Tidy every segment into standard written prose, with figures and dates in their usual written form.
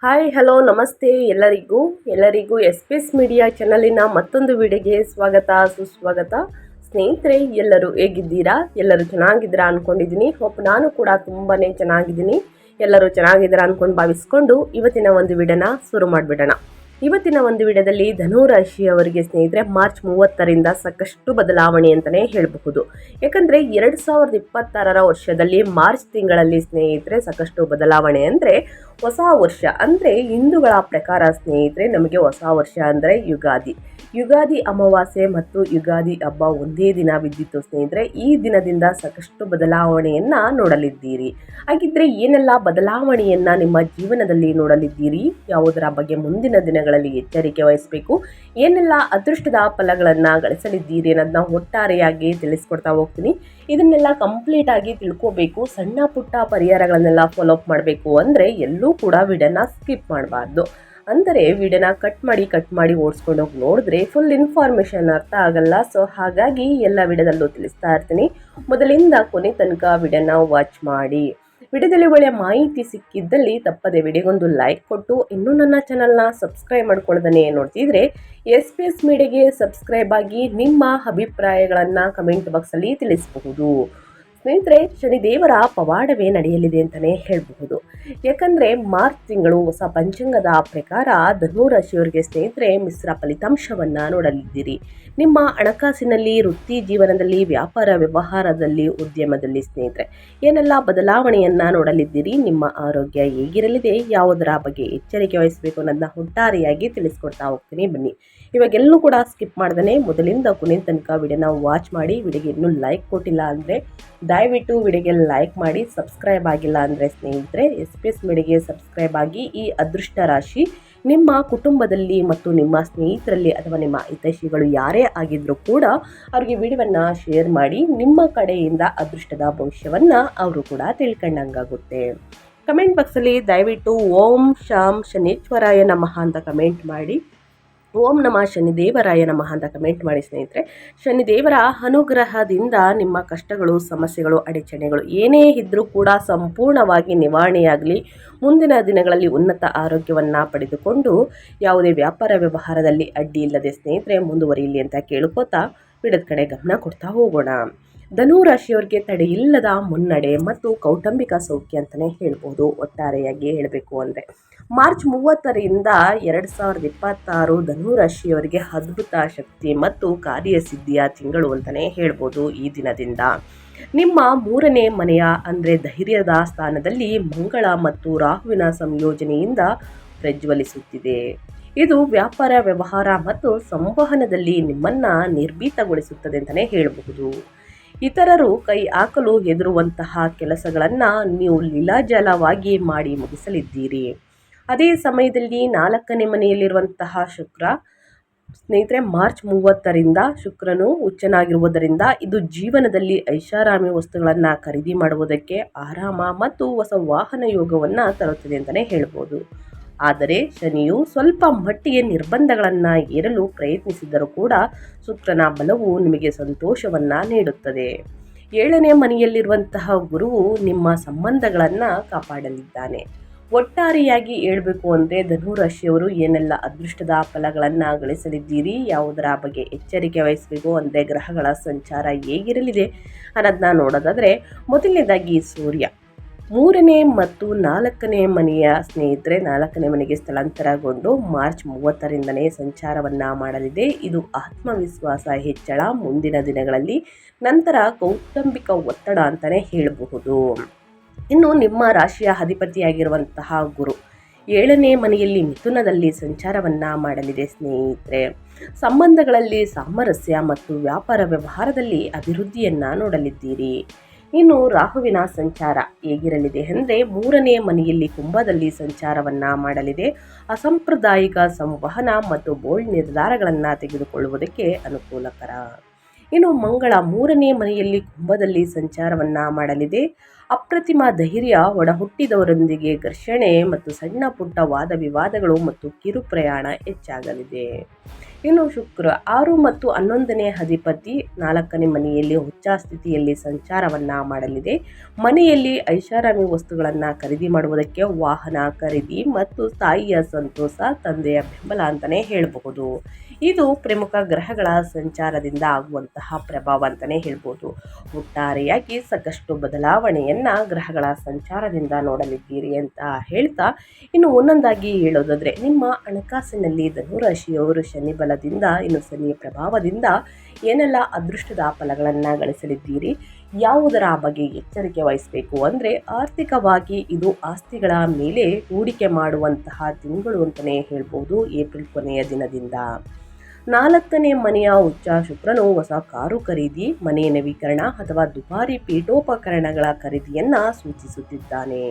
Hi hello ನಮಸ್ತೆ ಎಲ್ಲರಿಗೂ S P S media ಚಾನಲಿನ ಮತ್ತೊಂದು ವಿಡಿಯೋಗೆ ಸ್ವಾಗತ ಸುಸ್ವಾಗತ. ಸ್ನೇಹಿತರೆ, ಎಲ್ಲರೂ ಹೇಗಿದ್ದೀರಾ? ಎಲ್ಲರೂ ಚೆನ್ನಾಗಿದ್ದೀರಾ ಅಂದ್ಕೊಂಡಿದ್ದೀನಿ. ನಾನು ಕೂಡ ತುಂಬಾ ಚೆನ್ನಾಗಿದ್ದೀನಿ. ಎಲ್ಲರೂ ಚೆನ್ನಾಗಿದ್ದೀರಾ ಅಂದ್ಕೊಂಡು ಭಾವಿಸ್ಕೊಂಡು ಇವತ್ತಿನ ಒಂದು ವಿಡಿಯೋನ ಶುರು ಮಾಡಿಬಿಡೋಣ. ಇವತ್ತಿನ ಒಂದು ವಿಡಿಯೋದಲ್ಲಿ ಧನುರಾಶಿಯವರಿಗೆ ಸ್ನೇಹಿತರೆ ಮಾರ್ಚ್ 30ರಿಂದ ಸಾಕಷ್ಟು ಬದಲಾವಣೆ ಅಂತಲೇ ಹೇಳಬಹುದು. ಯಾಕಂದರೆ 2026ರ ವರ್ಷದಲ್ಲಿ ಮಾರ್ಚ್ ತಿಂಗಳಲ್ಲಿ ಸ್ನೇಹಿತರೆ ಸಾಕಷ್ಟು ಬದಲಾವಣೆ ಅಂದರೆ ಹೊಸ ವರ್ಷ. ಅಂದರೆ ಹಿಂದೂಗಳ ಪ್ರಕಾರ ಸ್ನೇಹಿತರೆ ನಮಗೆ ಹೊಸ ವರ್ಷ ಅಂದರೆ ಯುಗಾದಿ ಅಮಾವಾಸ್ಯೆ ಮತ್ತು ಯುಗಾದಿ ಹಬ್ಬ ಒಂದೇ ದಿನ ಬಿದ್ದಿತ್ತು ಸ್ನೇಹಿತರೆ. ಈ ದಿನದಿಂದ ಸಾಕಷ್ಟು ಬದಲಾವಣೆಯನ್ನ ನೋಡಲಿದ್ದೀರಿ. ಹಾಗಿದ್ರೆ ಏನೆಲ್ಲ ಬದಲಾವಣೆಯನ್ನ ನಿಮ್ಮ ಜೀವನದಲ್ಲಿ ನೋಡಲಿದ್ದೀರಿ, ಯಾವುದರ ಬಗ್ಗೆ ಮುಂದಿನ ದಿನಗಳಲ್ಲಿ ಎಚ್ಚರಿಕೆ ವಹಿಸಬೇಕು, ಏನೆಲ್ಲ ಅದೃಷ್ಟದ ಫಲಗಳನ್ನ ಗಳಿಸಲಿದ್ದೀರಿ ಅನ್ನೋದನ್ನ ಒಟ್ಟಾರೆಯಾಗಿ ತಿಳಿಸ್ಕೊಡ್ತಾ ಹೋಗ್ತೀನಿ. ಇದನ್ನೆಲ್ಲ ಕಂಪ್ಲೀಟ್ ಆಗಿ ತಿಳ್ಕೋಬೇಕು, ಸಣ್ಣ ಪುಟ್ಟ ಪರಿಹಾರಗಳನ್ನೆಲ್ಲ ಫಾಲೋ ಅಪ್ ಮಾಡಬೇಕು ಅಂದರೆ ಎಲ್ಲೂ ಕೂಡ ವಿಡಿಯೋನ ಸ್ಕಿಪ್ ಮಾಡಬಾರ್ದು. ಅಂದರೆ ವಿಡಿಯೋನ ಕಟ್ ಮಾಡಿ ಓಡಿಸ್ಕೊಂಡು ಹೋಗಿ ನೋಡಿದ್ರೆ ಫುಲ್ ಇನ್ಫಾರ್ಮೇಷನ್ ಅರ್ಥ ಆಗಲ್ಲ. ಸೊ ಹಾಗಾಗಿ ಎಲ್ಲ ವಿಡಿಯೋದಲ್ಲೂ ತಿಳಿಸ್ತಾ ಇರ್ತೀನಿ. ಮೊದಲಿಂದ ಕೊನೆ ತನಕ ವಿಡಿಯೋನ ವಾಚ್ ಮಾಡಿ. ವಿಡಿಯೋದಲ್ಲಿ ಒಳ್ಳೆಯ ಮಾಹಿತಿ ಸಿಕ್ಕಿದ್ದಲ್ಲಿ ತಪ್ಪದೆ ವಿಡಿಯೋಗೊಂದು ಲೈಕ್ ಕೊಟ್ಟು ಇನ್ನೂ ನನ್ನ ಚಾನಲ್ನ ಸಬ್ಸ್ಕ್ರೈಬ್ ಮಾಡ್ಕೊಳ್ಳೋದನ್ನೇ ನೋಡ್ತಿದ್ರೆ ಎಸ್ ಪಿ ಎಸ್ ಮೀಡಿಯಾಗೆ ಸಬ್ಸ್ಕ್ರೈಬ್ ಆಗಿ ನಿಮ್ಮ ಅಭಿಪ್ರಾಯಗಳನ್ನು ಕಮೆಂಟ್ ಬಾಕ್ಸಲ್ಲಿ ತಿಳಿಸಬಹುದು. ಸ್ನೇಹಿತರೆ, ಶನಿದೇವರ ಪವಾಡವೇ ನಡೆಯಲಿದೆ ಅಂತಲೇ ಹೇಳಬಹುದು. ಯಾಕಂದರೆ ಮಾರ್ಚ್ ತಿಂಗಳು ಹೊಸ ಪಂಚಾಂಗದ ಪ್ರಕಾರ ಧನುರಾಶಿಯವರಿಗೆ ಸ್ನೇಹಿತರೆ ಮಿಶ್ರ ಫಲಿತಾಂಶವನ್ನು ನೋಡಲಿದ್ದೀರಿ. ನಿಮ್ಮ ಹಣಕಾಸಿನಲ್ಲಿ, ವೃತ್ತಿ ಜೀವನದಲ್ಲಿ, ವ್ಯಾಪಾರ ವ್ಯವಹಾರದಲ್ಲಿ, ಉದ್ಯಮದಲ್ಲಿ ಸ್ನೇಹಿತರೆ ಏನೆಲ್ಲ ಬದಲಾವಣೆಯನ್ನು ನೋಡಲಿದ್ದೀರಿ, ನಿಮ್ಮ ಆರೋಗ್ಯ ಹೇಗಿರಲಿದೆ, ಯಾವುದರ ಬಗ್ಗೆ ಎಚ್ಚರಿಕೆ ವಹಿಸಬೇಕು ಅನ್ನೋದನ್ನ ಒಟ್ಟಾರೆಯಾಗಿ ತಿಳಿಸ್ಕೊಡ್ತಾ ಹೋಗ್ತೀನಿ. ಬನ್ನಿ, ಇವಾಗೆಲ್ಲೂ ಕೂಡ ಸ್ಕಿಪ್ ಮಾಡ್ದೇ ಮೊದಲಿಂದ ಕೊನೆ ತನಕ ವಿಡಿಯೋನ ವಾಚ್ ಮಾಡಿ. ವಿಡಿಯೋಗೆ ಇನ್ನೂ ಲೈಕ್ ಕೊಟ್ಟಿಲ್ಲ ಅಂದರೆ ದಯವಿಟ್ಟು ವಿಡಿಯೋಗೆ ಲೈಕ್ ಮಾಡಿ. ಸಬ್ಸ್ಕ್ರೈಬ್ ಆಗಿಲ್ಲ ಅಂದರೆ ಸ್ನೇಹಿತರೆ ಎಸ್ ಪಿ ಎಸ್ ಮೀಡಿಯಾಗೆ ಸಬ್ಸ್ಕ್ರೈಬ್ ಆಗಿ. ಈ ಅದೃಷ್ಟ ರಾಶಿ ನಿಮ್ಮ ಕುಟುಂಬದಲ್ಲಿ ಮತ್ತು ನಿಮ್ಮ ಸ್ನೇಹಿತರಲ್ಲಿ ಅಥವಾ ನಿಮ್ಮ ಹಿತೈಷಿಗಳು ಯಾರೇ ಆಗಿದ್ರೂ ಕೂಡ ಅವ್ರಿಗೆ ವಿಡಿಯೋವನ್ನು ಶೇರ್ ಮಾಡಿ. ನಿಮ್ಮ ಕಡೆಯಿಂದ ಅದೃಷ್ಟದ ಭವಿಷ್ಯವನ್ನು ಅವರು ಕೂಡ ತಿಳ್ಕೊಂಡಂಗಾಗುತ್ತೆ. ಕಮೆಂಟ್ ಬಾಕ್ಸಲ್ಲಿ ದಯವಿಟ್ಟು ಓಂ ಶಾಂ ಶನೀಶ್ವರಾಯ ನಮಃ ಅಂತ ಕಮೆಂಟ್ ಮಾಡಿ. ಓಂ ನಮಃ ಶನಿದೇವರಾಯ ನಮಃ ಅಂತ ಕಮೆಂಟ್ ಮಾಡಿ ಸ್ನೇಹಿತರೆ. ಶನಿದೇವರ ಅನುಗ್ರಹದಿಂದ ನಿಮ್ಮ ಕಷ್ಟಗಳು, ಸಮಸ್ಯೆಗಳು, ಅಡಚಣೆಗಳು ಏನೇ ಇದ್ದರೂ ಕೂಡ ಸಂಪೂರ್ಣವಾಗಿ ನಿವಾರಣೆಯಾಗಲಿ. ಮುಂದಿನ ದಿನಗಳಲ್ಲಿ ಉನ್ನತ ಆರೋಗ್ಯವನ್ನು ಪಡೆದುಕೊಂಡು ಯಾವುದೇ ವ್ಯಾಪಾರ ವ್ಯವಹಾರದಲ್ಲಿ ಅಡ್ಡಿ ಇಲ್ಲದೆ ಸ್ನೇಹಿತರೆ ಮುಂದುವರಿಯಲಿ ಅಂತ ಕೇಳ್ಕೋತಾ ವಿಡಿಯೋದ ಕಡೆ ಗಮನ ಕೊಡ್ತಾ ಹೋಗೋಣ. ಧನುರಾಶಿಯವರಿಗೆ ತಡೆಯಿಲ್ಲದ ಮುನ್ನಡೆ ಮತ್ತು ಕೌಟುಂಬಿಕ ಸೌಖ್ಯ ಅಂತಲೇ ಹೇಳ್ಬೋದು. ಒಟ್ಟಾರೆಯಾಗಿ ಹೇಳಬೇಕು ಅಂದರೆ ಮಾರ್ಚ್ 30ರಿಂದ 2026 ಧನುರಾಶಿಯವರಿಗೆ ಅದ್ಭುತ ಶಕ್ತಿ ಮತ್ತು ಕಾರ್ಯಸಿದ್ಧಿಯ ತಿಂಗಳು ಅಂತಲೇ ಹೇಳ್ಬೋದು. ಈ ದಿನದಿಂದ ನಿಮ್ಮ 3ನೇ ಮನೆಯ ಅಂದರೆ ಧೈರ್ಯದ ಸ್ಥಾನದಲ್ಲಿ ಮಂಗಳ ಮತ್ತು ರಾಹುವಿನ ಸಂಯೋಜನೆಯಿಂದ ಪ್ರಜ್ವಲಿಸುತ್ತಿದೆ. ಇದು ವ್ಯಾಪಾರ ವ್ಯವಹಾರ ಮತ್ತು ಸಂವಹನದಲ್ಲಿ ನಿಮ್ಮನ್ನ ನಿರ್ಭೀತಗೊಳಿಸುತ್ತದೆ ಅಂತಲೇ ಹೇಳಬಹುದು. ಇತರರು ಕೈ ಹಾಕಲು ಹೆದರುವಂತಹ ಕೆಲಸಗಳನ್ನು ನೀವು ಲೀಲಾಜಾಲವಾಗಿ ಮಾಡಿ ಮುಗಿಸಲಿದ್ದೀರಿ. ಅದೇ ಸಮಯದಲ್ಲಿ 4ನೇ ಮನೆಯಲ್ಲಿರುವಂತಹ ಶುಕ್ರ ಸ್ನೇಹಿತರೆ ಮಾರ್ಚ್ 30ರಿಂದ ಶುಕ್ರನು ಉಚ್ಚನಾಗಿರುವುದರಿಂದ ಇದು ಜೀವನದಲ್ಲಿ ಐಷಾರಾಮಿ ವಸ್ತುಗಳನ್ನು ಖರೀದಿ ಮಾಡುವುದಕ್ಕೆ, ಆರಾಮ ಮತ್ತು ಹೊಸ ವಾಹನ ಯೋಗವನ್ನು ತರುತ್ತದೆ ಅಂತಲೇ ಹೇಳ್ಬೋದು. ಆದರೆ ಶನಿಯು ಸ್ವಲ್ಪ ಮಟ್ಟಿಗೆ ನಿರ್ಬಂಧಗಳನ್ನು ಏರಲು ಪ್ರಯತ್ನಿಸಿದರೂ ಕೂಡ ಶುಕ್ರನ ಬಲವು ನಿಮಗೆ ಸಂತೋಷವನ್ನು ನೀಡುತ್ತದೆ. 7ನೇ ಮನೆಯಲ್ಲಿರುವಂತಹ ಗುರುವು ನಿಮ್ಮ ಸಂಬಂಧಗಳನ್ನು ಕಾಪಾಡಲಿದ್ದಾನೆ. ಒಟ್ಟಾರೆಯಾಗಿ ಹೇಳಬೇಕು ಅಂದರೆ ಧನುರಾಶಿಯವರು ಏನೆಲ್ಲ ಅದೃಷ್ಟದ ಫಲಗಳನ್ನು ಗಳಿಸಲಿದ್ದೀರಿ, ಯಾವುದರ ಬಗ್ಗೆ ಎಚ್ಚರಿಕೆ ವಹಿಸಬೇಕು ಅಂದರೆ ಗ್ರಹಗಳ ಸಂಚಾರ ಹೇಗಿರಲಿದೆ ಅನ್ನೋದನ್ನ ನೋಡೋದಾದರೆ ಮೊದಲನೇದಾಗಿ ಸೂರ್ಯ 3ನೇ ಮತ್ತು 4ನೇ ಮನೆಯ ಸ್ನೇಹಿತರೆ 4ನೇ ಮನೆಗೆ ಸ್ಥಳಾಂತರಗೊಂಡು ಮಾರ್ಚ್ 30ರಿಂದನೇ ಸಂಚಾರವನ್ನು ಮಾಡಲಿದೆ. ಇದು ಆತ್ಮವಿಶ್ವಾಸ ಹೆಚ್ಚಳ ಮುಂದಿನ ದಿನಗಳಲ್ಲಿ, ನಂತರ ಕೌಟುಂಬಿಕ ಒತ್ತಡ ಅಂತಲೇ ಹೇಳಬಹುದು. ಇನ್ನು ನಿಮ್ಮ ರಾಶಿಯ ಅಧಿಪತಿಯಾಗಿರುವಂತಹ ಗುರು 7ನೇ ಮನೆಯಲ್ಲಿ ಮಿಥುನದಲ್ಲಿ ಸಂಚಾರವನ್ನು ಮಾಡಲಿದೆ ಸ್ನೇಹಿತರೆ. ಸಂಬಂಧಗಳಲ್ಲಿ ಸಾಮರಸ್ಯ ಮತ್ತು ವ್ಯಾಪಾರ ವ್ಯವಹಾರದಲ್ಲಿ ಅಭಿವೃದ್ಧಿಯನ್ನು ನೋಡಲಿದ್ದೀರಿ. ಇನ್ನು ರಾಹುವಿನ ಸಂಚಾರ ಹೇಗಿರಲಿದೆ ಅಂದರೆ 3ನೇ ಮನೆಯಲ್ಲಿ ಕುಂಭದಲ್ಲಿ ಸಂಚಾರವನ್ನು ಮಾಡಲಿದೆ. ಅಸಾಂಪ್ರದಾಯಿಕ ಸಂವಹನ ಮತ್ತು ಬೋಲ್ಡ್ ನಿರ್ಧಾರಗಳನ್ನು ತೆಗೆದುಕೊಳ್ಳುವುದಕ್ಕೆ ಅನುಕೂಲಕರ. ಇನ್ನು ಮಂಗಳ 3ನೇ ಮನೆಯಲ್ಲಿ ಕುಂಭದಲ್ಲಿ ಸಂಚಾರವನ್ನು ಮಾಡಲಿದೆ. ಅಪ್ರತಿಮ ಧೈರ್ಯ, ಒಡಹುಟ್ಟಿದವರೊಂದಿಗೆ ಘರ್ಷಣೆ ಮತ್ತು ಸಣ್ಣ ಪುಟ್ಟ ವಾದ ವಿವಾದಗಳು ಮತ್ತು ಕಿರು ಪ್ರಯಾಣ ಹೆಚ್ಚಾಗಲಿದೆ. ಇನ್ನು ಶುಕ್ರ 6 ಮತ್ತು 11ನೇ ಅಧಿಪತಿ 4ನೇ ಮನೆಯಲ್ಲಿ ಉಚ್ಚ ಸ್ಥಿತಿಯಲ್ಲಿ ಸಂಚಾರವನ್ನ ಮಾಡಲಿದೆ. ಮನೆಯಲ್ಲಿ ಐಷಾರಾಮಿ ವಸ್ತುಗಳನ್ನು ಖರೀದಿ ಮಾಡುವುದಕ್ಕೆ, ವಾಹನ ಖರೀದಿ ಮತ್ತು ತಾಯಿಯ ಸಂತೋಷ, ತಂದೆಯ ಬೆಂಬಲ ಅಂತಾನೆ ಹೇಳಬಹುದು. ಇದು ಪ್ರಮುಖ ಗ್ರಹಗಳ ಸಂಚಾರದಿಂದ ಆಗುವಂತಹ ಪ್ರಭಾವ ಅಂತಾನೆ ಹೇಳ್ಬೋದು. ಒಟ್ಟಾರೆಯಾಗಿ ಸಾಕಷ್ಟು ಬದಲಾವಣೆಯನ್ನ ಗ್ರಹಗಳ ಸಂಚಾರದಿಂದ ನೋಡಲಿದ್ದೀರಿ ಅಂತ ಹೇಳ್ತಾ, ಇನ್ನು ಒಂದೊಂದಾಗಿ ಹೇಳೋದಾದ್ರೆ, ನಿಮ್ಮ ಹಣಕಾಸಿನಲ್ಲಿ ಧನುರಾಶಿಯವರು ಶನಿ ಬಲದಿಂದ, ಇನ್ನು ಶನಿಯ ಪ್ರಭಾವದಿಂದ ಏನೆಲ್ಲ ಅದೃಷ್ಟದ ಫಲಗಳನ್ನು ಗಳಿಸಲಿದ್ದೀರಿ, ಯಾವುದರ ಬಗ್ಗೆ ಎಚ್ಚರಿಕೆ ವಹಿಸಬೇಕು ಅಂದರೆ, ಆರ್ಥಿಕವಾಗಿ ಇದು ಆಸ್ತಿಗಳ ಮೇಲೆ ಹೂಡಿಕೆ ಮಾಡುವಂತಹ ತಿಂಗಳು ಅಂತಲೇ ಹೇಳ್ಬೋದು. ಏಪ್ರಿಲ್ ಕೊನೆಯ ದಿನದಿಂದ 4ನೇ ಮನೆಯ ಉಚ್ಚ ಶುಕ್ರನು ಹೊಸ ಕಾರು ಖರೀದಿ, ಮನೆ ನವೀಕರಣ ಅಥವಾ ದುಬಾರಿ ಪೀಠೋಪಕರಣಗಳ ಖರೀದಿಯನ್ನು ಸೂಚಿಸುತ್ತಿದ್ದಾನೆ.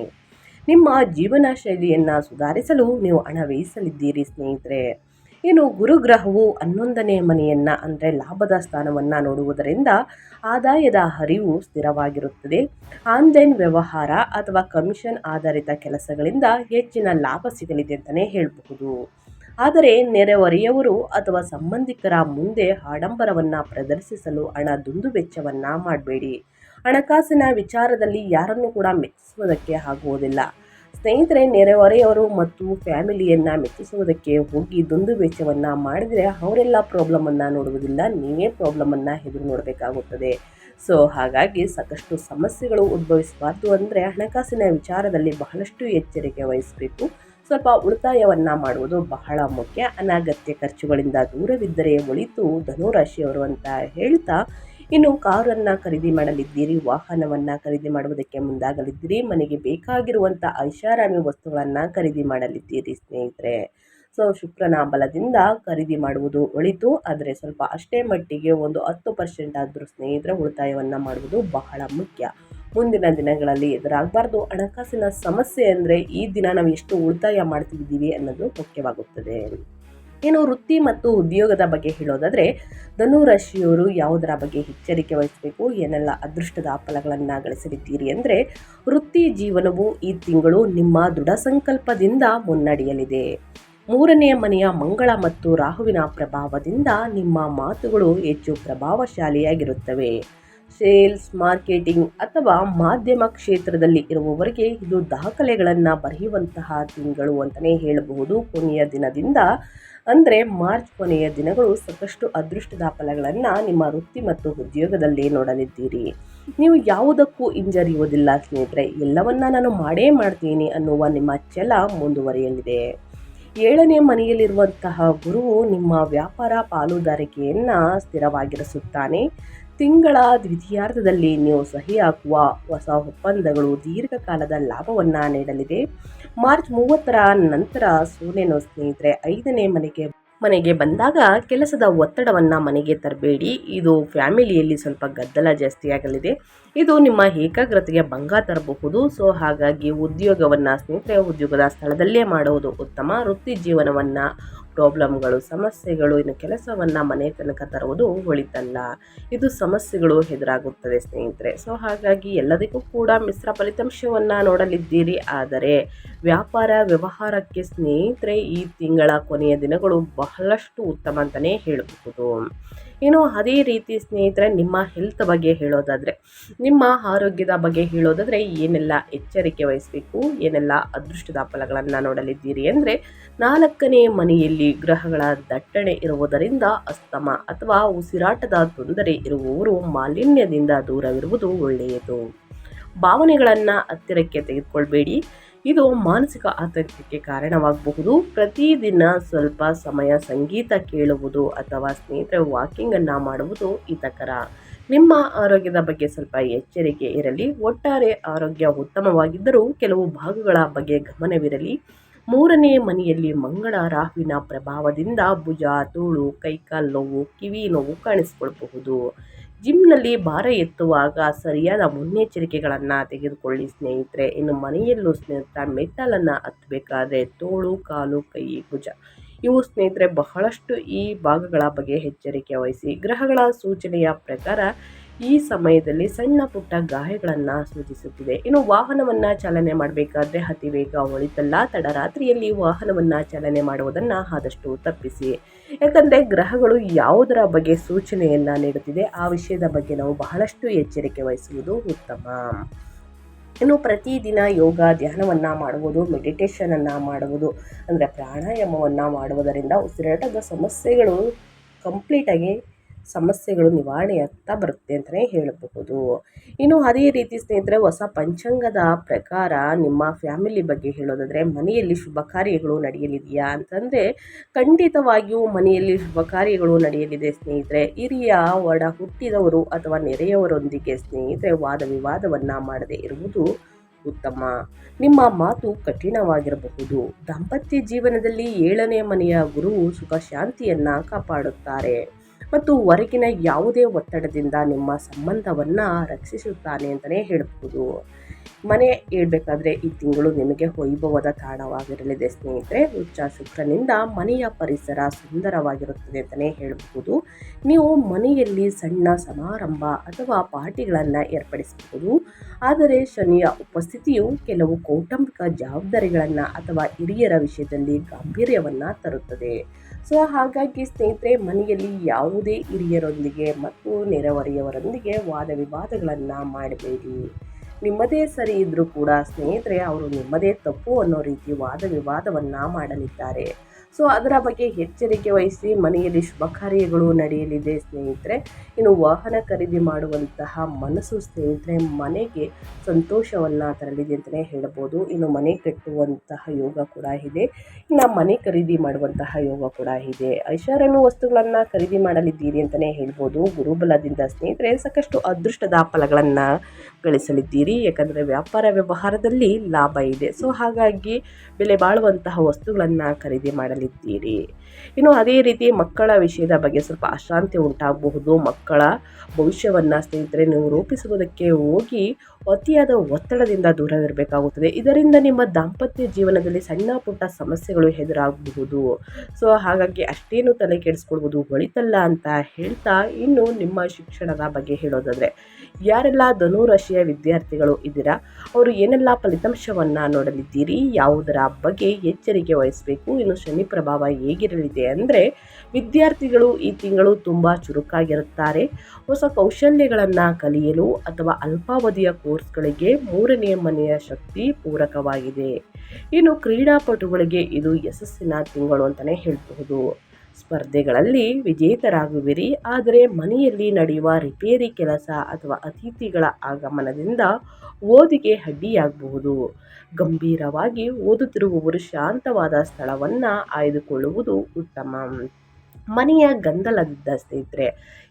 ನಿಮ್ಮ ಜೀವನ ಶೈಲಿಯನ್ನು ಸುಧಾರಿಸಲು ನೀವು ಹಣ ವ್ಯಯಿಸಲಿದ್ದೀರಿ ಸ್ನೇಹಿತರೆ. ಇನ್ನು ಗುರುಗ್ರಹವು 11ನೇ ಮನೆಯನ್ನು ಅಂದರೆ ಲಾಭದ ಸ್ಥಾನವನ್ನು ನೋಡುವುದರಿಂದ ಆದಾಯದ ಹರಿವು ಸ್ಥಿರವಾಗಿರುತ್ತದೆ. ಆನ್ಲೈನ್ ವ್ಯವಹಾರ ಅಥವಾ ಕಮಿಷನ್ ಆಧಾರಿತ ಕೆಲಸಗಳಿಂದ ಹೆಚ್ಚಿನ ಲಾಭ ಸಿಗಲಿದೆ ಅಂತಲೇ ಹೇಳಬಹುದು. ಆದರೆ ನೆರೆಹೊರೆಯವರು ಅಥವಾ ಸಂಬಂಧಿಕರ ಮುಂದೆ ಆಡಂಬರವನ್ನು ಪ್ರದರ್ಶಿಸಲು ಹಣ ದುಂದುವೆಚ್ಚವನ್ನು ಮಾಡಬೇಡಿ. ಹಣಕಾಸಿನ ವಿಚಾರದಲ್ಲಿ ಯಾರನ್ನು ಕೂಡ ಮೆಚ್ಚಿಸುವುದಕ್ಕೆ ಆಗುವುದಿಲ್ಲ ಸ್ನೇಹಿತರೆ. ನೆರೆಹೊರೆಯವರು ಮತ್ತು ಫ್ಯಾಮಿಲಿಯನ್ನು ಮೆಚ್ಚಿಸುವುದಕ್ಕೆ ಹೋಗಿ ದುಂದುವೆಚ್ಚವನ್ನು ಮಾಡಿದರೆ ಅವರೆಲ್ಲ ಪ್ರಾಬ್ಲಮನ್ನು ನೋಡುವುದಿಲ್ಲ, ನೀವೇ ಪ್ರಾಬ್ಲಮನ್ನು ಎದುರು ನೋಡಬೇಕಾಗುತ್ತದೆ. ಸೊ ಹಾಗಾಗಿ ಸಾಕಷ್ಟು ಸಮಸ್ಯೆಗಳು ಉದ್ಭವಿಸಬಾರ್ದು ಅಂದರೆ ಹಣಕಾಸಿನ ವಿಚಾರದಲ್ಲಿ ಬಹಳಷ್ಟು ಎಚ್ಚರಿಕೆ ವಹಿಸಬೇಕು. ಸ್ವಲ್ಪ ಉಳಿತಾಯವನ್ನು ಮಾಡುವುದು ಬಹಳ ಮುಖ್ಯ. ಅನಗತ್ಯ ಖರ್ಚುಗಳಿಂದ ದೂರವಿದ್ದರೆ ಒಳಿತು ಧನುರಾಶಿಯವರು ಅಂತ ಹೇಳ್ತಾ, ಇನ್ನು ಕಾರನ್ನು ಖರೀದಿ ಮಾಡಲಿದ್ದೀರಿ, ವಾಹನವನ್ನು ಖರೀದಿ ಮಾಡುವುದಕ್ಕೆ ಮುಂದಾಗಲಿದ್ದೀರಿ, ಮನೆಗೆ ಬೇಕಾಗಿರುವಂಥ ಐಷಾರಾಮಿ ವಸ್ತುಗಳನ್ನು ಖರೀದಿ ಮಾಡಲಿದ್ದೀರಿ ಸ್ನೇಹಿತರೆ. ಸೊ ಶುಕ್ರನ ಬಲದಿಂದ ಖರೀದಿ ಮಾಡುವುದು ಒಳಿತು, ಆದರೆ ಸ್ವಲ್ಪ ಅಷ್ಟೇ ಮಟ್ಟಿಗೆ ಒಂದು 10% ಆದರೂ ಸ್ನೇಹಿತರೆ ಉಳಿತಾಯವನ್ನು ಮಾಡುವುದು ಬಹಳ ಮುಖ್ಯ. ಮುಂದಿನ ದಿನಗಳಲ್ಲಿ ಎದುರಾಗಬಾರ್ದು ಹಣಕಾಸಿನ ಸಮಸ್ಯೆ ಅಂದರೆ ಈ ದಿನ ನಾವು ಎಷ್ಟು ಉಳಿತಾಯ ಮಾಡ್ತಿದ್ದೀವಿ ಅನ್ನೋದು ಮುಖ್ಯವಾಗುತ್ತದೆ. ಇನ್ನು ವೃತ್ತಿ ಮತ್ತು ಉದ್ಯೋಗದ ಬಗ್ಗೆ ಹೇಳೋದಾದರೆ, ಧನುರಾಶಿಯವರು ಯಾವುದರ ಬಗ್ಗೆ ಎಚ್ಚರಿಕೆ ವಹಿಸಬೇಕು, ಏನೆಲ್ಲ ಅದೃಷ್ಟದ ಫಲಗಳನ್ನು ಗಳಿಸಲಿದ್ದೀರಿ ಅಂದರೆ, ವೃತ್ತಿ ಜೀವನವು ಈ ತಿಂಗಳು ನಿಮ್ಮ ದೃಢ ಸಂಕಲ್ಪದಿಂದ ಮುನ್ನಡೆಯಲಿದೆ. 3ನೇ ಮನೆಯ ಮಂಗಳ ಮತ್ತು ರಾಹುವಿನ ಪ್ರಭಾವದಿಂದ ನಿಮ್ಮ ಮಾತುಗಳು ಹೆಚ್ಚು ಪ್ರಭಾವಶಾಲಿಯಾಗಿರುತ್ತವೆ. ಸೇಲ್ಸ್, ಮಾರ್ಕೆಟಿಂಗ್ ಅಥವಾ ಮಾಧ್ಯಮ ಕ್ಷೇತ್ರದಲ್ಲಿ ಇರುವವರಿಗೆ ಇದು ದಾಖಲೆಗಳನ್ನು ಬರೆಯುವಂತಹ ತಿಂಗಳು ಅಂತಲೇ ಹೇಳಬಹುದು. ಕೊನೆಯ ದಿನದಿಂದ ಅಂದರೆ ಮಾರ್ಚ್ ಕೊನೆಯ ದಿನಗಳು ಸಾಕಷ್ಟು ಅದೃಷ್ಟದ ಫಲಗಳನ್ನು ನಿಮ್ಮ ವೃತ್ತಿ ಮತ್ತು ಉದ್ಯೋಗದಲ್ಲಿ ನೋಡಲಿದ್ದೀರಿ. ನೀವು ಯಾವುದಕ್ಕೂ ಹಿಂಜರಿಯುವುದಿಲ್ಲ ಸ್ನೇಹಿತರೆ. ಎಲ್ಲವನ್ನ ನಾನು ಮಾಡೇ ಮಾಡ್ತೀನಿ ಅನ್ನುವ ನಿಮ್ಮ ಛಲ ಮುಂದುವರಿಯಲಿದೆ. 7ನೇ ಮನೆಯಲ್ಲಿರುವಂತಹ ಗುರುವು ನಿಮ್ಮ ವ್ಯಾಪಾರ ಪಾಲುದಾರಿಕೆಯನ್ನು ಸ್ಥಿರವಾಗಿರಿಸುತ್ತಾನೆ. ತಿಂಗಳ ದ್ವಿತೀಯಾರ್ಧದಲ್ಲಿ ನೀವು ಸಹಿ ಹಾಕುವ ಹೊಸ ಒಪ್ಪಂದಗಳು ದೀರ್ಘಕಾಲದ ಲಾಭವನ್ನು ನೀಡಲಿದೆ. ಮಾರ್ಚ್ 30ರ ನಂತರ ಸೂರ್ಯನು ಸ್ನೇಹಿತರೆ 5ನೇ ಮನೆಗೆ ಬಂದಾಗ ಕೆಲಸದ ಒತ್ತಡವನ್ನು ಮನೆಗೆ ತರಬೇಡಿ. ಇದು ಫ್ಯಾಮಿಲಿಯಲ್ಲಿ ಸ್ವಲ್ಪ ಗದ್ದಲ ಜಾಸ್ತಿ ಆಗಲಿದೆ. ಇದು ನಿಮ್ಮ ಏಕಾಗ್ರತೆಗೆ ಭಂಗ ತರಬಹುದು. ಸೊ ಹಾಗಾಗಿ ಉದ್ಯೋಗವನ್ನು ಸ್ನೇಹಿತರೆ ಉದ್ಯೋಗದ ಸ್ಥಳದಲ್ಲೇ ಮಾಡುವುದು ಉತ್ತಮ. ವೃತ್ತಿ ಜೀವನವನ್ನು ಪ್ರಾಬ್ಲಮ್ಗಳು, ಸಮಸ್ಯೆಗಳು, ಇನ್ನು ಕೆಲಸವನ್ನು ಮನೆ ತನಕ ತರುವುದು ಒಳಿತಲ್ಲ. ಇದು ಸಮಸ್ಯೆಗಳು ಎದುರಾಗುತ್ತದೆ ಸ್ನೇಹಿತರೆ. ಸೊ ಹಾಗಾಗಿ ಎಲ್ಲದಕ್ಕೂ ಕೂಡ ಮಿಶ್ರ ಫಲಿತಾಂಶವನ್ನು ನೋಡಲಿದ್ದೀರಿ. ಆದರೆ ವ್ಯಾಪಾರ ವ್ಯವಹಾರಕ್ಕೆ ಸ್ನೇಹಿತರೆ ಈ ತಿಂಗಳ ಕೊನೆಯ ದಿನಗಳು ಬಹಳಷ್ಟು ಉತ್ತಮ ಅಂತಲೇ ಹೇಳಬಹುದು. ಇನ್ನು ಅದೇ ರೀತಿ ಸ್ನೇಹಿತರೆ ನಿಮ್ಮ ಹೆಲ್ತ್ ಬಗ್ಗೆ ಹೇಳೋದಾದರೆ, ನಿಮ್ಮ ಆರೋಗ್ಯದ ಬಗ್ಗೆ ಹೇಳೋದಾದರೆ ಏನೆಲ್ಲ ಎಚ್ಚರಿಕೆ ವಹಿಸಬೇಕು, ಏನೆಲ್ಲ ಅದೃಷ್ಟದ ಫಲಗಳನ್ನು ನೋಡಲಿದ್ದೀರಿ ಅಂದರೆ, 4ನೇ ಮನೆಯಲ್ಲಿ ಗ್ರಹಗಳ ದಟ್ಟಣೆ ಇರುವುದರಿಂದ ಅಸ್ತಮ ಅಥವಾ ಉಸಿರಾಟದ ತೊಂದರೆ ಇರುವವರು ಮಾಲಿನ್ಯದಿಂದ ದೂರವಿರುವುದು ಒಳ್ಳೆಯದು. ಭಾವನೆಗಳನ್ನು ಹತ್ತಿರಕ್ಕೆ ತೆಗೆದುಕೊಳ್ಬೇಡಿ, ಇದು ಮಾನಸಿಕ ಆತಂಕಕ್ಕೆ ಕಾರಣವಾಗಬಹುದು. ಪ್ರತಿದಿನ ಸ್ವಲ್ಪ ಸಮಯ ಸಂಗೀತ ಕೇಳುವುದು ಅಥವಾ ಸ್ನೇಹಿತರೆ ವಾಕಿಂಗನ್ನು ಮಾಡುವುದು ಹಿತಕರ. ನಿಮ್ಮ ಆರೋಗ್ಯದ ಬಗ್ಗೆ ಸ್ವಲ್ಪ ಎಚ್ಚರಿಕೆ ಇರಲಿ. ಒಟ್ಟಾರೆ ಆರೋಗ್ಯ ಉತ್ತಮವಾಗಿದ್ದರೂ ಕೆಲವು ಭಾಗಗಳ ಬಗ್ಗೆ ಗಮನವಿರಲಿ. 3ನೇ ಮನೆಯಲ್ಲಿ ಮಂಗಳ ರಾಹುವಿನ ಪ್ರಭಾವದಿಂದ ಭುಜ, ತೋಳು, ಕೈಕಾಲು ನೋವು, ಕಿವಿ ನೋವು ಕಾಣಿಸಿಕೊಳ್ಳಬಹುದು. ಜಿಮ್ನಲ್ಲಿ ಭಾರ ಎತ್ತುವಾಗ ಸರಿಯಾದ ಮುನ್ನೆಚ್ಚರಿಕೆಗಳನ್ನು ತೆಗೆದುಕೊಳ್ಳಿ ಸ್ನೇಹಿತರೆ. ಇನ್ನು ಮನೆಯಲ್ಲೂ ಸ್ನೇಹಿತರೆ ಮೆಟ್ಟಲನ್ನು ಹತ್ತಬೇಕಾದ್ರೆ ತೋಳು, ಕಾಲು, ಕೈ, ಭುಜ ಇವು ಸ್ನೇಹಿತರೆ ಬಹಳಷ್ಟು ಈ ಭಾಗಗಳ ಬಗ್ಗೆ ಎಚ್ಚರಿಕೆ ವಹಿಸಿ. ಗ್ರಹಗಳ ಸೂಚನೆಯ ಪ್ರಕಾರ ಈ ಸಮಯದಲ್ಲಿ ಸಣ್ಣ ಪುಟ್ಟ ಗಾಯಗಳನ್ನು ಸೂಚಿಸುತ್ತಿದೆ. ಇನ್ನು ವಾಹನವನ್ನು ಚಾಲನೆ ಮಾಡಬೇಕಾದ್ರೆ ಅತಿ ವೇಗ ಒಳಿತಲ್ಲ, ತಡರಾತ್ರಿಯಲ್ಲಿ ವಾಹನವನ್ನು ಚಾಲನೆ ಮಾಡುವುದನ್ನು ಆದಷ್ಟು ತಪ್ಪಿಸಿ. ಯಾಕಂದರೆ ಗ್ರಹಗಳು ಯಾವುದರ ಬಗ್ಗೆ ಸೂಚನೆಯನ್ನು ನೀಡುತ್ತಿದೆ ಆ ವಿಷಯದ ಬಗ್ಗೆ ನಾವು ಬಹಳಷ್ಟು ಎಚ್ಚರಿಕೆ ವಹಿಸುವುದು ಉತ್ತಮ. ಇನ್ನು ಪ್ರತಿದಿನ ಯೋಗ ಧ್ಯಾನವನ್ನು ಮಾಡುವುದು, ಮೆಡಿಟೇಷನನ್ನು ಮಾಡುವುದು, ಅಂದರೆ ಪ್ರಾಣಾಯಾಮವನ್ನು ಮಾಡುವುದರಿಂದ ಉಸಿರಾಟದ ಸಮಸ್ಯೆಗಳು ನಿವಾರಣೆಯಾಗ್ತಾ ಬರುತ್ತೆ ಅಂತಲೇ ಹೇಳಬಹುದು. ಇನ್ನು ಅದೇ ರೀತಿ ಸ್ನೇಹಿತರೆ, ಹೊಸ ಪಂಚಾಂಗದ ಪ್ರಕಾರ ನಿಮ್ಮ ಫ್ಯಾಮಿಲಿ ಬಗ್ಗೆ ಹೇಳೋದಾದರೆ ಮನೆಯಲ್ಲಿ ಶುಭ ಕಾರ್ಯಗಳು ನಡೆಯಲಿದೆಯಾ ಅಂತಂದರೆ ಖಂಡಿತವಾಗಿಯೂ ಮನೆಯಲ್ಲಿ ಶುಭ ಕಾರ್ಯಗಳು ನಡೆಯಲಿದೆ ಸ್ನೇಹಿತರೆ. ಹಿರಿಯ ಒಡ ಹುಟ್ಟಿದವರು ಅಥವಾ ನೆರೆಯವರೊಂದಿಗೆ ಸ್ನೇಹಿತರೆ ವಾದ ವಿವಾದವನ್ನು ಮಾಡದೇ ಇರುವುದು ಉತ್ತಮ. ನಿಮ್ಮ ಮಾತು ಕಠಿಣವಾಗಿರಬಹುದು. ದಾಂಪತ್ಯ ಜೀವನದಲ್ಲಿ 7ನೇ ಮನೆಯ ಗುರುವು ಸುಖ ಶಾಂತಿಯನ್ನು ಕಾಪಾಡುತ್ತಾರೆ ಮತ್ತು ಹೊರಗಿನ ಯಾವುದೇ ಒತ್ತಡದಿಂದ ನಿಮ್ಮ ಸಂಬಂಧವನ್ನು ರಕ್ಷಿಸುತ್ತಾನೆ ಅಂತಲೇ ಹೇಳಬಹುದು. ಮನೆ ಹೇಳ್ಬೇಕಾದ್ರೆ ಈ ತಿಂಗಳು ನಿಮಗೆ ವೈಭವದ ತಾಣವಾಗಿರಲಿದೆ ಸ್ನೇಹಿತರೆ. ಉಚ್ಚ ಶುಕ್ರನಿಂದ ಮನೆಯ ಪರಿಸರ ಸುಂದರವಾಗಿರುತ್ತದೆ ಅಂತಲೇ ಹೇಳಬಹುದು. ನೀವು ಮನೆಯಲ್ಲಿ ಸಣ್ಣ ಸಮಾರಂಭ ಅಥವಾ ಪಾರ್ಟಿಗಳನ್ನು ಏರ್ಪಡಿಸಬಹುದು. ಆದರೆ ಶನಿಯ ಉಪಸ್ಥಿತಿಯು ಕೆಲವು ಕೌಟುಂಬಿಕ ಜವಾಬ್ದಾರಿಗಳನ್ನು ಅಥವಾ ಹಿರಿಯರ ವಿಷಯದಲ್ಲಿ ಗಾಂಭೀರ್ಯವನ್ನು ತರುತ್ತದೆ. ಸೊ ಹಾಗಾಗಿ ಸ್ನೇಹಿತರೆ, ಮನೆಯಲ್ಲಿ ಯಾವುದೇ ಹಿರಿಯರೊಂದಿಗೆ ಮತ್ತು ನೆರೆಹೊರೆಯವರೊಂದಿಗೆ ವಾದ ವಿವಾದಗಳನ್ನು ಮಾಡಬೇಡಿ. ನಿಮ್ಮದೇ ಸರಿ ಇದ್ದರೂ ಕೂಡ ಸ್ನೇಹಿತರೆ, ಅವರು ನಿಮ್ಮದೇ ತಪ್ಪು ಅನ್ನೋ ರೀತಿ ವಾದ ವಿವಾದವನ್ನು ಮಾಡಲಿದ್ದಾರೆ. ಸೊ ಅದರ ಬಗ್ಗೆ ಎಚ್ಚರಿಕೆ ವಹಿಸಿ. ಮನೆಯಲ್ಲಿ ಶುಭ ಕಾರ್ಯಗಳು ನಡೆಯಲಿದೆ ಸ್ನೇಹಿತರೆ. ಇನ್ನು ವಾಹನ ಖರೀದಿ ಮಾಡುವಂತಹ ಮನಸ್ಸು ಸ್ನೇಹಿತರೆ ಮನೆಗೆ ಸಂತೋಷವನ್ನು ತರಲಿದೆ ಅಂತಲೇ ಹೇಳಬಹುದು. ಇನ್ನು ಮನೆ ಕಟ್ಟುವಂತಹ ಯೋಗ ಕೂಡ ಇದೆ, ಇನ್ನು ಮನೆ ಖರೀದಿ ಮಾಡುವಂತಹ ಯೋಗ ಕೂಡ ಇದೆ. ಐಷಾರಾಮಿ ವಸ್ತುಗಳನ್ನು ಖರೀದಿ ಮಾಡಲಿದ್ದೀರಿ ಅಂತಲೇ ಹೇಳ್ಬೋದು. ಗುರುಬಲದಿಂದ ಸ್ನೇಹಿತರೆ ಸಾಕಷ್ಟು ಅದೃಷ್ಟದ ಫಲಗಳನ್ನು ಗಳಿಸಲಿದ್ದೀರಿ. ಯಾಕಂದರೆ ವ್ಯಾಪಾರ ವ್ಯವಹಾರದಲ್ಲಿ ಲಾಭ ಇದೆ. ಸೊ ಹಾಗಾಗಿ ಬೆಲೆ ಬಾಳುವಂತಹ ವಸ್ತುಗಳನ್ನು ಖರೀದಿ ಮಾಡಲಿದ್ದೀರಿ. ಇನ್ನು ಅದೇ ರೀತಿ ಮಕ್ಕಳ ವಿಷಯದ ಬಗ್ಗೆ ಸ್ವಲ್ಪ ಅಶಾಂತಿ ಉಂಟಾಗಬಹುದು. ಮಕ್ಕಳ ಭವಿಷ್ಯವನ್ನು ಸ್ನೇಹಿತರೆ ನೀವು ರೂಪಿಸುವುದಕ್ಕೆ ಹೋಗಿ ಅತಿಯಾದ ಒತ್ತಡದಿಂದ ದೂರವಿರಬೇಕಾಗುತ್ತದೆ. ಇದರಿಂದ ನಿಮ್ಮ ದಾಂಪತ್ಯ ಜೀವನದಲ್ಲಿ ಸಣ್ಣ ಪುಟ್ಟ ಸಮಸ್ಯೆಗಳು ಎದುರಾಗಬಹುದು. ಸೊ ಹಾಗಾಗಿ ಅಷ್ಟೇನು ತಲೆ ಕೆಡಿಸ್ಕೊಳ್ಬೋದು ಒಳಿತಲ್ಲ ಅಂತ ಹೇಳ್ತಾ, ಇನ್ನು ನಿಮ್ಮ ಶಿಕ್ಷಣದ ಬಗ್ಗೆ ಹೇಳೋದಾದರೆ ಯಾರೆಲ್ಲ ಧನುರಾಶಿಯ ವಿದ್ಯಾರ್ಥಿಗಳು ಇದ್ದೀರಾ, ಅವರು ಏನೆಲ್ಲ ಫಲಿತಾಂಶವನ್ನು ನೋಡಲಿದ್ದೀರಿ, ಯಾವುದರ ಬಗ್ಗೆ ಎಚ್ಚರಿಕೆ ವಹಿಸಬೇಕು, ಇನ್ನು ಶನಿ ಪ್ರಭಾವ ಹೇಗಿರಲಿದೆ ಅಂದರೆ ವಿದ್ಯಾರ್ಥಿಗಳು ಈ ತಿಂಗಳು ತುಂಬ ಚುರುಕಾಗಿರುತ್ತಾರೆ. ಹೊಸ ಕೌಶಲ್ಯಗಳನ್ನು ಕಲಿಯಲು ಅಥವಾ ಅಲ್ಪಾವಧಿಯ ಕೋರ್ಸ್ಗಳಿಗೆ 3ನೇ ಮನೆಯ ಶಕ್ತಿ ಪೂರಕವಾಗಿದೆ. ಇನ್ನು ಕ್ರೀಡಾಪಟುಗಳಿಗೆ ಇದು ಯಶಸ್ಸಿನ ತಿಂಗಳು ಅಂತಲೇ ಹೇಳಬಹುದು. ಸ್ಪರ್ಧೆಗಳಲ್ಲಿ ವಿಜೇತರಾಗುವಿರಿ. ಆದರೆ ಮನೆಯಲ್ಲಿ ನಡೆಯುವ ರಿಪೇರಿ ಕೆಲಸ ಅಥವಾ ಅತಿಥಿಗಳ ಆಗಮನದಿಂದ ಓದಿಗೆ ಅಡ್ಡಿಯಾಗಬಹುದು. ಗಂಭೀರವಾಗಿ ಓದುತ್ತಿರುವವರು ಶಾಂತವಾದ ಸ್ಥಳವನ್ನು ಆಯ್ದುಕೊಳ್ಳುವುದು ಉತ್ತಮ. ಮನೆಯ ಗಂದಲದಿಂದ ಸ್ನೇಹಿತರೆ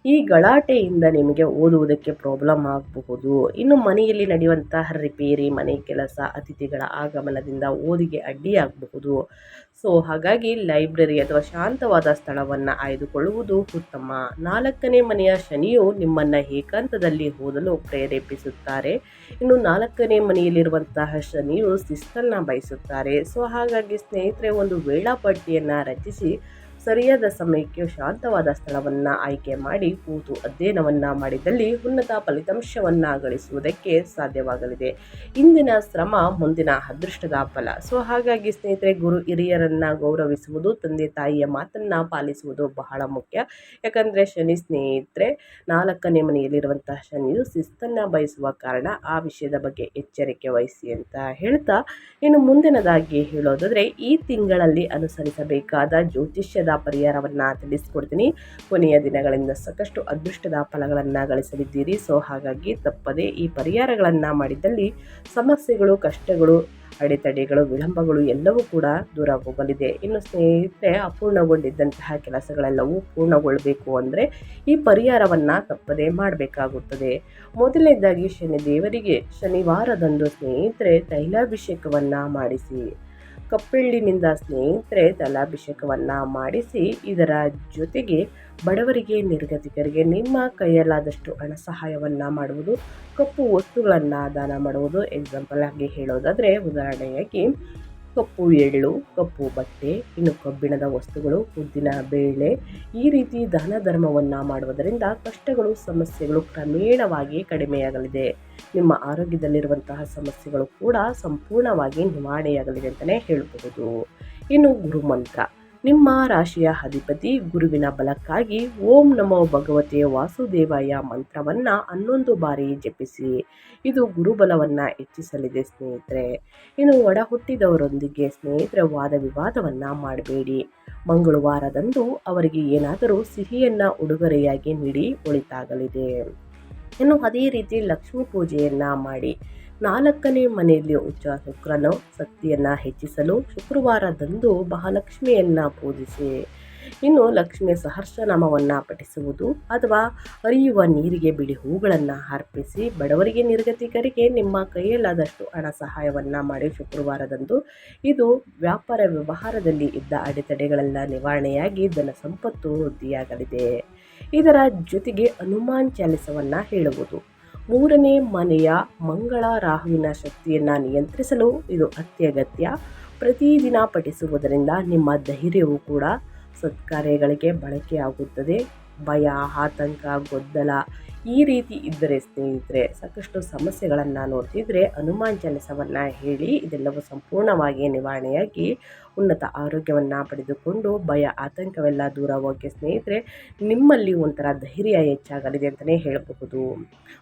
ಈ ಗಲಾಟೆಯಿಂದ ನಿಮಗೆ ಓದುವುದಕ್ಕೆ ಪ್ರಾಬ್ಲಮ್ ಆಗಬಹುದು. ಇನ್ನು ಮನೆಯಲ್ಲಿ ನಡೆಯುವಂತಹ ರಿಪೇರಿ, ಮನೆ ಕೆಲಸ, ಅತಿಥಿಗಳ ಆಗಮನದಿಂದ ಓದಿಗೆ ಅಡ್ಡಿಯಾಗಬಹುದು. ಸೊ ಹಾಗಾಗಿ ಲೈಬ್ರರಿ ಅಥವಾ ಶಾಂತವಾದ ಸ್ಥಳವನ್ನು ಆಯ್ದುಕೊಳ್ಳುವುದು ಉತ್ತಮ. 4ನೇ ಮನೆಯ ಶನಿಯು ನಿಮ್ಮನ್ನು ಏಕಾಂತದಲ್ಲಿ ಓದಲು ಪ್ರೇರೇಪಿಸುತ್ತಾರೆ. ಇನ್ನು 4ನೇ ಮನೆಯಲ್ಲಿರುವಂತಹ ಶನಿಯು ಶಿಸ್ತನ್ನು ಬಯಸುತ್ತಾರೆ. ಸೊ ಹಾಗಾಗಿ ಸ್ನೇಹಿತರೆ ಒಂದು ವೇಳಾಪಟ್ಟಿಯನ್ನು ರಚಿಸಿ ಸರಿಯಾದ ಸಮಯಕ್ಕೆ ಶಾಂತವಾದ ಸ್ಥಳವನ್ನು ಆಯ್ಕೆ ಮಾಡಿ ಕೂತು ಅಧ್ಯಯನವನ್ನು ಮಾಡಿದಲ್ಲಿ ಉನ್ನತ ಫಲಿತಾಂಶವನ್ನು ಗಳಿಸುವುದಕ್ಕೆ ಸಾಧ್ಯವಾಗಲಿದೆ. ಇಂದಿನ ಶ್ರಮ ಮುಂದಿನ ಅದೃಷ್ಟದ ಫಲ. ಸೊ ಹಾಗಾಗಿ ಸ್ನೇಹಿತರೆ ಗುರು ಹಿರಿಯರನ್ನು ಗೌರವಿಸುವುದು, ತಂದೆ ತಾಯಿಯ ಮಾತನ್ನು ಪಾಲಿಸುವುದು ಬಹಳ ಮುಖ್ಯ. ಯಾಕಂದರೆ ಶನಿ ಸ್ನೇಹಿತರೆ 4ನೇ ಮನೆಯಲ್ಲಿರುವಂತಹ ಶನಿಯು ಶಿಸ್ತನ್ನು ಬಯಸುವ ಕಾರಣ ಆ ವಿಷಯದ ಬಗ್ಗೆ ಎಚ್ಚರಿಕೆ ವಹಿಸಿ ಅಂತ ಹೇಳ್ತಾ, ಇನ್ನು ಮುಂದಿನದಾಗಿ ಹೇಳೋದಾದರೆ ಈ ತಿಂಗಳಲ್ಲಿ ಅನುಸರಿಸಬೇಕಾದ ಜ್ಯೋತಿಷ್ಯದ ಪರಿಹಾರವನ್ನು ತಿಳಿಸ್ಕೊಡ್ತೀನಿ. ಕೊನೆಯ ದಿನಗಳಿಂದ ಸಾಕಷ್ಟು ಅದೃಷ್ಟದ ಫಲಗಳನ್ನು ಗಳಿಸಲಿದ್ದೀರಿ. ಸೊ ಹಾಗಾಗಿ ತಪ್ಪದೆ ಈ ಪರಿಹಾರಗಳನ್ನು ಮಾಡಿದಲ್ಲಿ ಸಮಸ್ಯೆಗಳು, ಕಷ್ಟಗಳು, ಅಡೆತಡೆಗಳು, ವಿಳಂಬಗಳು ಎಲ್ಲವೂ ಕೂಡ ದೂರ ಹೋಗಲಿದೆ. ಇನ್ನು ಸ್ನೇಹಿತರೆ ಅಪೂರ್ಣಗೊಂಡಿದ್ದಂತಹ ಕೆಲಸಗಳೆಲ್ಲವೂ ಪೂರ್ಣಗೊಳ್ಳಬೇಕು ಅಂದರೆ ಈ ಪರಿಹಾರವನ್ನು ತಪ್ಪದೆ ಮಾಡಬೇಕಾಗುತ್ತದೆ. ಮೊದಲನೇದಾಗಿ ಶನಿ ದೇವರಿಗೆ ಶನಿವಾರದಂದು ಸ್ನೇಹಿತರೆ ತೈಲಾಭಿಷೇಕವನ್ನು ಮಾಡಿಸಿ. ಕಪ್ಪೆಳ್ಳಿನಿಂದ ಸ್ನೇಹಿತರೆ ತೈಲಾಭಿಷೇಕವನ್ನು ಮಾಡಿಸಿ ಇದರ ಜೊತೆಗೆ ಬಡವರಿಗೆ, ನಿರ್ಗತಿಕರಿಗೆ ನಿಮ್ಮ ಕೈಯಲ್ಲಾದಷ್ಟು ಹಣ ಸಹಾಯವನ್ನು ಮಾಡುವುದು, ಕಪ್ಪು ವಸ್ತುಗಳನ್ನು ದಾನ ಮಾಡುವುದು. ಎಕ್ಸಾಂಪಲ್ ಆಗಿ ಹೇಳೋದಾದರೆ ಉದಾಹರಣೆಯಾಗಿ ಕಪ್ಪು ಎಳ್ಳು, ಕಪ್ಪು ಬಟ್ಟೆ, ಇನ್ನು ಕಬ್ಬಿಣದ ವಸ್ತುಗಳು, ಉದ್ದಿನ ಬೇಳೆ ಈ ರೀತಿ ದಾನ ಧರ್ಮವನ್ನು ಮಾಡುವುದರಿಂದ ಕಷ್ಟಗಳು ಸಮಸ್ಯೆಗಳು ಕ್ರಮೇಣವಾಗಿ ಕಡಿಮೆಯಾಗಲಿದೆ. ನಿಮ್ಮ ಆರೋಗ್ಯದಲ್ಲಿರುವಂತಹ ಸಮಸ್ಯೆಗಳು ಕೂಡ ಸಂಪೂರ್ಣವಾಗಿ ನಿವಾರಣೆಯಾಗಲಿದೆ ಅಂತಲೇ ಹೇಳಬಹುದು. ಇನ್ನು ಗುರುಮಂತ್ರ, ನಿಮ್ಮ ರಾಶಿಯ ಅಧಿಪತಿ ಗುರುವಿನ ಬಲಕ್ಕಾಗಿ ಓಂ ನಮೋ ಭಗವತೆ ವಾಸುದೇವಾಯ ಮಂತ್ರವನ್ನು 11 ಬಾರಿ ಜಪಿಸಿ. ಇದು ಗುರುಬಲವನ್ನು ಹೆಚ್ಚಿಸಲಿದೆ ಸ್ನೇಹಿತರೆ. ಇನ್ನು ಒಡ ಹುಟ್ಟಿದವರೊಂದಿಗೆ ಸ್ನೇಹಿತರೆ ವಾದ ವಿವಾದವನ್ನು ಮಾಡಬೇಡಿ. ಮಂಗಳವಾರದಂದು ಅವರಿಗೆ ಏನಾದರೂ ಸಿಹಿಯನ್ನು ಉಡುಗೊರೆಯಾಗಿ ನೀಡಿ ಒಳಿತಾಗಲಿದೆ. ಇನ್ನು ಅದೇ ರೀತಿ ಲಕ್ಷ್ಮೀ ಪೂಜೆಯನ್ನು ಮಾಡಿ. 4ನೇ ಮನೆಯಲ್ಲಿ ಉಚ್ಚ ಶುಕ್ರನು ಶಕ್ತಿಯನ್ನು ಹೆಚ್ಚಿಸಲು ಶುಕ್ರವಾರದಂದು ಮಹಾಲಕ್ಷ್ಮಿಯನ್ನು ಪೂಜಿಸಿ. ಇನ್ನು ಲಕ್ಷ್ಮಿಯ ಸಹಸ್ರನಾಮವನ್ನು ಪಠಿಸುವುದು ಅಥವಾ ಹರಿಯುವ ನೀರಿಗೆ ಬಿಳಿ ಹೂಗಳನ್ನು ಅರ್ಪಿಸಿ ಬಡವರಿಗೆ ನಿರ್ಗತಿಕರಿಗೆ ನಿಮ್ಮ ಕೈಯಲ್ಲಾದಷ್ಟು ಹಣ ಸಹಾಯವನ್ನು ಮಾಡಿ ಶುಕ್ರವಾರದಂದು. ಇದು ವ್ಯಾಪಾರ ವ್ಯವಹಾರದಲ್ಲಿ ಇದ್ದ ಅಡೆತಡೆಗಳೆಲ್ಲ ನಿವಾರಣೆಯಾಗಿ ಧನ ಸಂಪತ್ತು ವೃದ್ಧಿಯಾಗಲಿದೆ. ಇದರ ಜೊತೆಗೆ ಹನುಮಾನ್ ಚಾಲಿಸವನ್ನು ಹೇಳುವುದು. 3ನೇ ಮನೆಯ ಮಂಗಳ ರಾಹುವಿನ ಶಕ್ತಿಯನ್ನು ನಿಯಂತ್ರಿಸಲು ಇದು ಅತ್ಯಗತ್ಯ. ಪ್ರತಿದಿನ ಪಠಿಸುವುದರಿಂದ ನಿಮ್ಮ ಧೈರ್ಯವು ಕೂಡ ಸತ್ಕಾರ್ಯಗಳಿಗೆ ಬಳಕೆಯಾಗುತ್ತದೆ. ಭಯ, ಆತಂಕ, ಗೊಂದಲ ಈ ರೀತಿ ಇದ್ದರೆ ಸ್ನೇಹಿತರೆ ಸಾಕಷ್ಟು ಸಮಸ್ಯೆಗಳನ್ನು ನೋಡ್ತಿದ್ರೆ ಹನುಮಾನ್ ಚಾಲಿಸವನ್ನು ಹೇಳಿ ಇದೆಲ್ಲವೂ ಸಂಪೂರ್ಣವಾಗಿ ನಿವಾರಣೆಯಾಗಿ ಉನ್ನತ ಆರೋಗ್ಯವನ್ನು ಪಡೆದುಕೊಂಡು ಭಯ ಆತಂಕವೆಲ್ಲ ದೂರ ಹೋಗಿ ಸ್ನೇಹಿತರೆ ನಿಮ್ಮಲ್ಲಿ ಒಂಥರ ಧೈರ್ಯ ಹೆಚ್ಚಾಗಲಿದೆ ಅಂತಲೇ ಹೇಳಬಹುದು.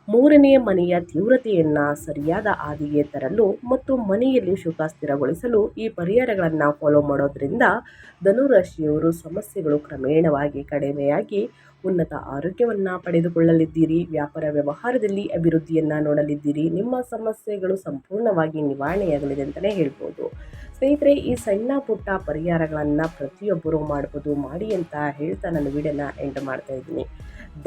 3ನೇ ಮನೆಯ ತೀವ್ರತೆಯನ್ನು ಸರಿಯಾದ ಹಾದಿಗೆ ತರಲು ಮತ್ತು ಮನೆಯಲ್ಲಿ ಸುಖ ಸ್ಥಿರಗೊಳಿಸಲು ಈ ಪರಿಹಾರಗಳನ್ನು ಫಾಲೋ ಮಾಡೋದ್ರಿಂದ ಧನುರಾಶಿಯವರು ಸಮಸ್ಯೆಗಳು ಕ್ರಮೇಣವಾಗಿ ಕಡಿಮೆಯಾಗಿ ಉನ್ನತ ಆರೋಗ್ಯವನ್ನು ಪಡೆದುಕೊಳ್ಳಲಿದ್ದೀರಿ. ವ್ಯಾಪಾರ ವ್ಯವಹಾರದಲ್ಲಿ ಅಭಿವೃದ್ಧಿಯನ್ನು ನೋಡಲಿದ್ದೀರಿ. ನಿಮ್ಮ ಸಮಸ್ಯೆಗಳು ಸಂಪೂರ್ಣವಾಗಿ ನಿವಾರಣೆಯಾಗಲಿದೆ ಅಂತಲೇ ಹೇಳ್ಬೋದು. ಸ್ನೇಹಿತರೆ, ಈ ಸಣ್ಣ ಪುಟ್ಟ ಪರಿಹಾರಗಳನ್ನು ಪ್ರತಿಯೊಬ್ಬರೂ ಮಾಡ್ಬೋದು. ಮಾಡಿ ಅಂತ ಹೇಳ್ತಾ ನಾನು ವಿಡಿಯೋನ ಎಂಡ್ ಮಾಡ್ತಾ ಇದ್ದೀನಿ.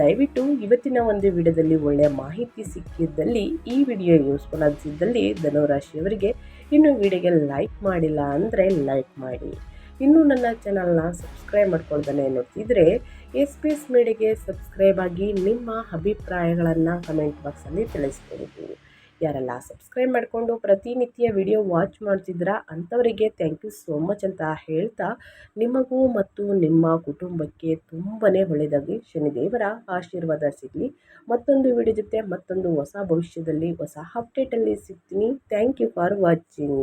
ದಯವಿಟ್ಟು ಇವತ್ತಿನ ಒಂದು ವಿಡಿಯೋದಲ್ಲಿ ಒಳ್ಳೆಯ ಮಾಹಿತಿ ಸಿಕ್ಕಿದ್ದಲ್ಲಿ, ಈ ವಿಡಿಯೋ ಯೂಸ್ಫುಲ್ ಅನಿಸಿದ್ದಲ್ಲಿ ಧನುರಾಶಿಯವರಿಗೆ ಇನ್ನೂ ವಿಡಿಯೋಗೆ ಲೈಕ್ ಮಾಡಿಲ್ಲ ಅಂದರೆ ಲೈಕ್ ಮಾಡಿ. ಇನ್ನೂ ನನ್ನ ಚಾನಲ್ನ ಸಬ್ಸ್ಕ್ರೈಬ್ ಮಾಡ್ಕೊಳ್ತಾನೆ ನೋಡ್ತಿದ್ರೆ SPS ಮೀಡಿಯಾಗೆ ಸಬ್ಸ್ಕ್ರೈಬ್ ಆಗಿ ನಿಮ್ಮ ಅಭಿಪ್ರಾಯಗಳನ್ನು ಕಮೆಂಟ್ ಬಾಕ್ಸಲ್ಲಿ ತಿಳಿಸ್ಬೋದು. ಯಾರೆಲ್ಲ ಸಬ್ಸ್ಕ್ರೈಬ್ ಮಾಡಿಕೊಂಡು ಪ್ರತಿನಿತ್ಯ ವಿಡಿಯೋ ವಾಚ್ ಮಾಡ್ತಿದ್ದೀರಾ ಅಂಥವರಿಗೆ ಥ್ಯಾಂಕ್ ಯು ಸೋ ಮಚ್ ಅಂತ ಹೇಳ್ತಾ ನಿಮಗೂ ಮತ್ತು ನಿಮ್ಮ ಕುಟುಂಬಕ್ಕೆ ತುಂಬಾ ಒಳ್ಳೆಯದಾಗಿ ಶನಿದೇವರ ಆಶೀರ್ವಾದ ಸಿಗಲಿ. ಮತ್ತೊಂದು ವಿಡಿಯೋ ಜೊತೆ ಮತ್ತೊಂದು ಹೊಸ ಭವಿಷ್ಯದಲ್ಲಿ ಹೊಸ ಅಪ್ಡೇಟಲ್ಲಿ ಸಿಗ್ತೀನಿ. Thank you for watching.